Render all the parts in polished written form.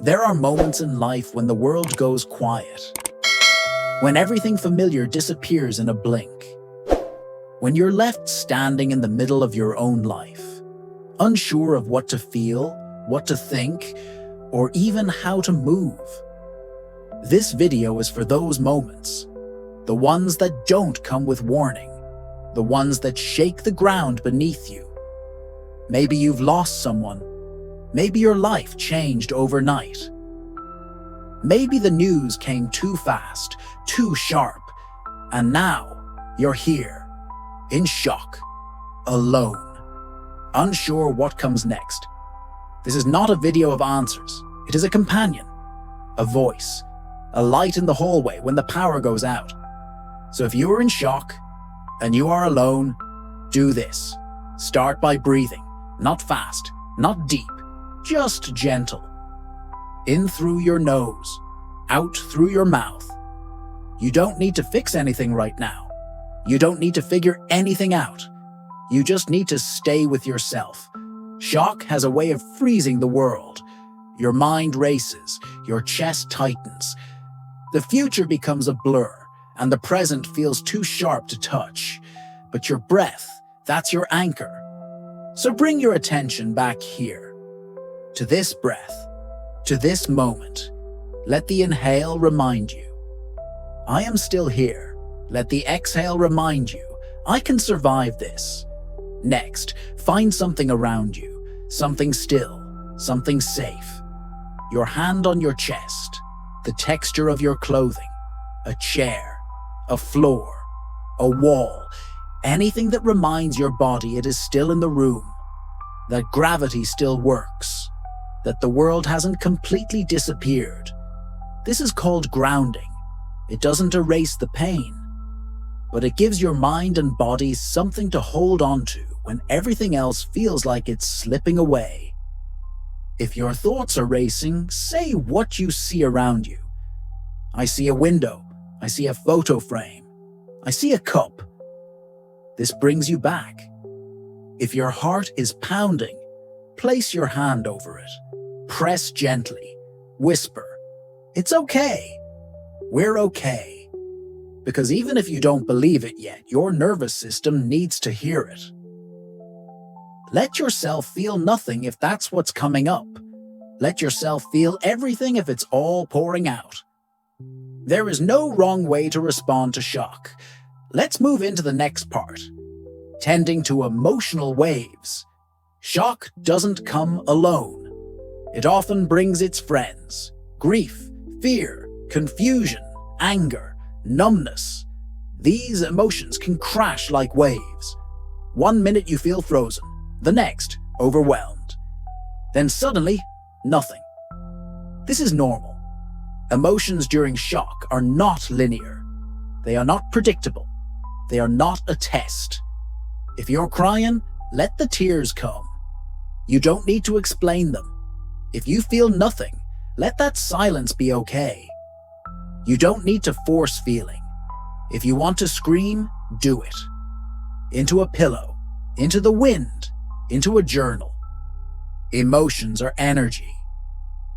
There are moments in life when the world goes quiet, when everything familiar disappears in a blink, when you're left standing in the middle of your own life, unsure of what to feel, what to think, or even how to move. This video is for those moments, the ones that don't come with warning, the ones that shake the ground beneath you. Maybe you've lost someone. Maybe your life changed overnight. Maybe the news came too fast, too sharp, and now you're here, in shock, alone, unsure what comes next. This is not a video of answers. It is a companion, a voice, a light in the hallway when the power goes out. So if you are in shock and you are alone, do this. Start by breathing, not fast, not deep, just gentle. In through your nose, out through your mouth. You don't need to fix anything right now. You don't need to figure anything out. You just need to stay with yourself. Shock has a way of freezing the world. Your mind races, your chest tightens. The future becomes a blur, and the present feels too sharp to touch. But your breath, that's your anchor. So bring your attention back here, to this breath, to this moment. Let the inhale remind you, I am still here. Let the exhale remind you, I can survive this. Next, find something around you, something still, something safe. Your hand on your chest, the texture of your clothing, a chair, a floor, a wall, anything that reminds your body it is still in the room, that gravity still works, that the world hasn't completely disappeared. This is called grounding. It doesn't erase the pain, but it gives your mind and body something to hold on to when everything else feels like it's slipping away. If your thoughts are racing, say what you see around you. I see a window. I see a photo frame. I see a cup. This brings you back. If your heart is pounding, place your hand over it. Press gently. Whisper, it's okay. We're okay. Because even if you don't believe it yet, your nervous system needs to hear it. Let yourself feel nothing if that's what's coming up. Let yourself feel everything if it's all pouring out. There is no wrong way to respond to shock. Let's move into the next part. Tending to emotional waves. Shock doesn't come alone. It often brings its friends. Grief, fear, confusion, anger, numbness. These emotions can crash like waves. 1 minute you feel frozen, the next, overwhelmed. Then suddenly, nothing. This is normal. Emotions during shock are not linear. They are not predictable. They are not a test. If you're crying, let the tears come. You don't need to explain them. If you feel nothing, let that silence be okay. You don't need to force feeling. If you want to scream, do it. Into a pillow, into the wind, into a journal. Emotions are energy,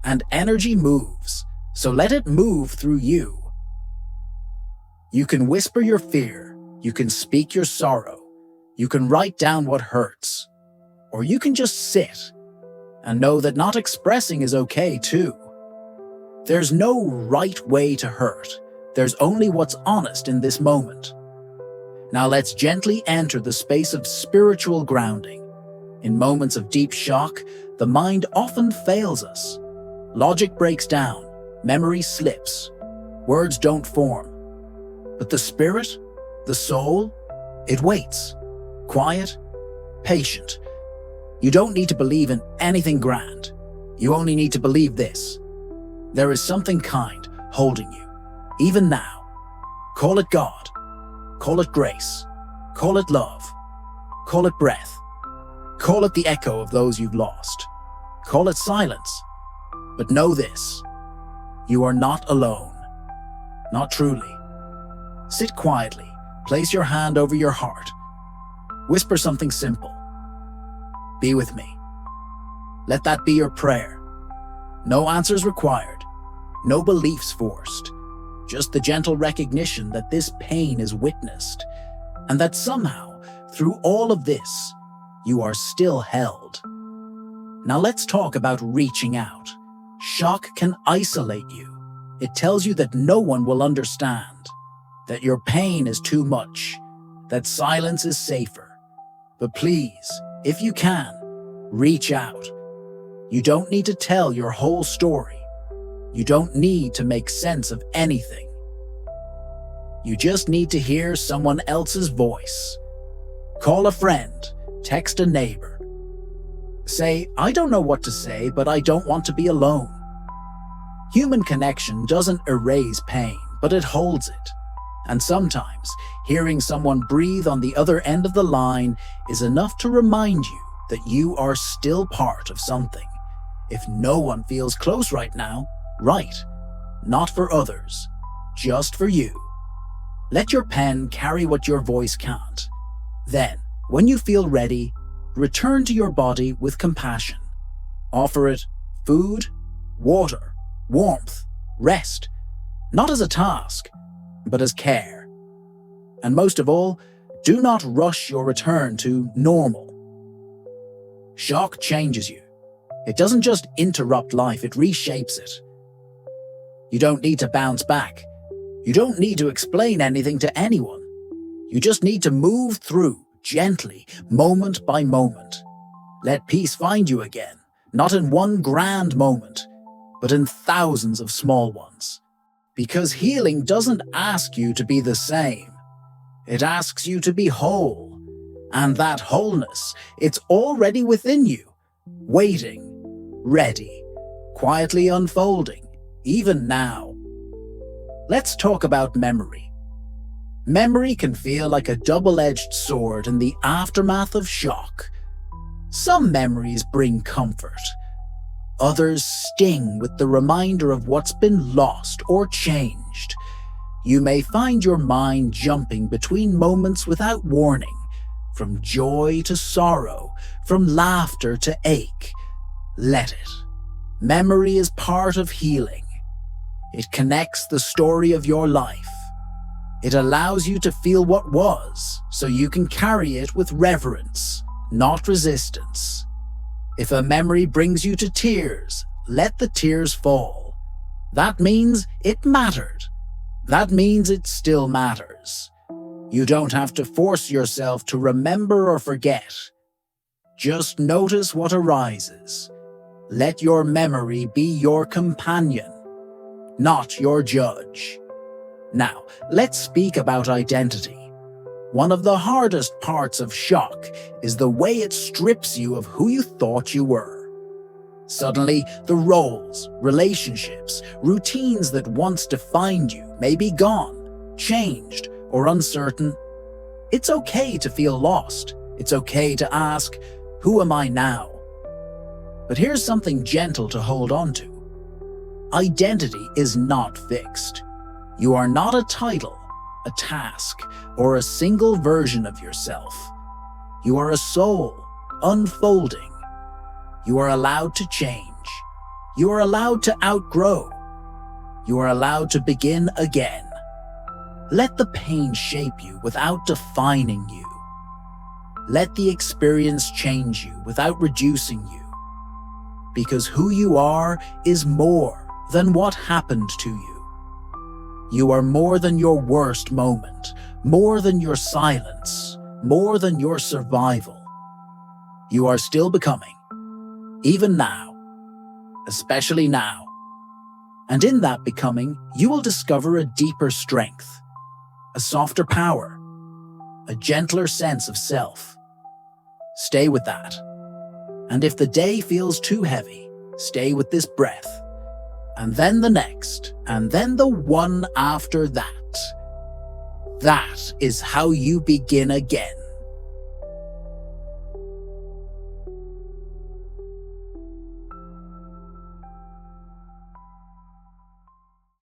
and energy moves, so let it move through you. You can whisper your fear, you can speak your sorrow, you can write down what hurts, or you can just sit and know that not expressing is okay too. There's no right way to hurt. There's only what's honest in this moment. Now let's gently enter the space of spiritual grounding. In moments of deep shock, the mind often fails us. Logic breaks down, memory slips, words don't form. But the spirit, the soul, it waits, quiet, patient. You don't need to believe in anything grand. You only need to believe this. There is something kind holding you, even now. Call it God. Call it grace. Call it love. Call it breath. Call it the echo of those you've lost. Call it silence. But know this, you are not alone. Not truly. Sit quietly. Place your hand over your heart. Whisper something simple. Be with me. Let that be your prayer. No answers required, no beliefs forced, just the gentle recognition that this pain is witnessed, and that somehow, through all of this, you are still held. Now let's talk about reaching out. Shock can isolate you. It tells you that no one will understand, that your pain is too much, that silence is safer. But please, if you can, reach out. You don't need to tell your whole story. You don't need to make sense of anything. You just need to hear someone else's voice. Call a friend, text a neighbor. Say, I don't know what to say, but I don't want to be alone. Human connection doesn't erase pain, but it holds it. And sometimes, hearing someone breathe on the other end of the line is enough to remind you that you are still part of something. If no one feels close right now, right. Not for others, just for you. Let your pen carry what your voice can't. Then, when you feel ready, return to your body with compassion. Offer it food, water, warmth, rest, not as a task, but as care. And most of all, do not rush your return to normal. Shock changes you. It doesn't just interrupt life, it reshapes it. You don't need to bounce back. You don't need to explain anything to anyone. You just need to move through gently, moment by moment. Let peace find you again, not in one grand moment, but in thousands of small ones. Because healing doesn't ask you to be the same. It asks you to be whole. And that wholeness, it's already within you, waiting, ready, quietly unfolding, even now. Let's talk about memory. Memory can feel like a double-edged sword in the aftermath of shock. Some memories bring comfort. Others sting with the reminder of what's been lost or changed. You may find your mind jumping between moments without warning, from joy to sorrow, from laughter to ache. Let it. Memory is part of healing. It connects the story of your life. It allows you to feel what was, so you can carry it with reverence, not resistance. If a memory brings you to tears, let the tears fall. That means it mattered. That means it still matters. You don't have to force yourself to remember or forget. Just notice what arises. Let your memory be your companion, not your judge. Now, let's speak about identity. One of the hardest parts of shock is the way it strips you of who you thought you were. Suddenly, the roles, relationships, routines that once defined you may be gone, changed, or uncertain. It's okay to feel lost. It's okay to ask, who am I now? But here's something gentle to hold on to. Identity is not fixed. You are not a title, a task, or a single version of yourself. You are a soul, unfolding. You are allowed to change. You are allowed to outgrow. You are allowed to begin again. Let the pain shape you without defining you. Let the experience change you without reducing you. Because who you are is more than what happened to you. You are more than your worst moment, more than your silence, more than your survival. You are still becoming, even now, especially now. And in that becoming, you will discover a deeper strength, a softer power, a gentler sense of self. Stay with that. And if the day feels too heavy, stay with this breath. And then the next, and then the one after that. That is how you begin again.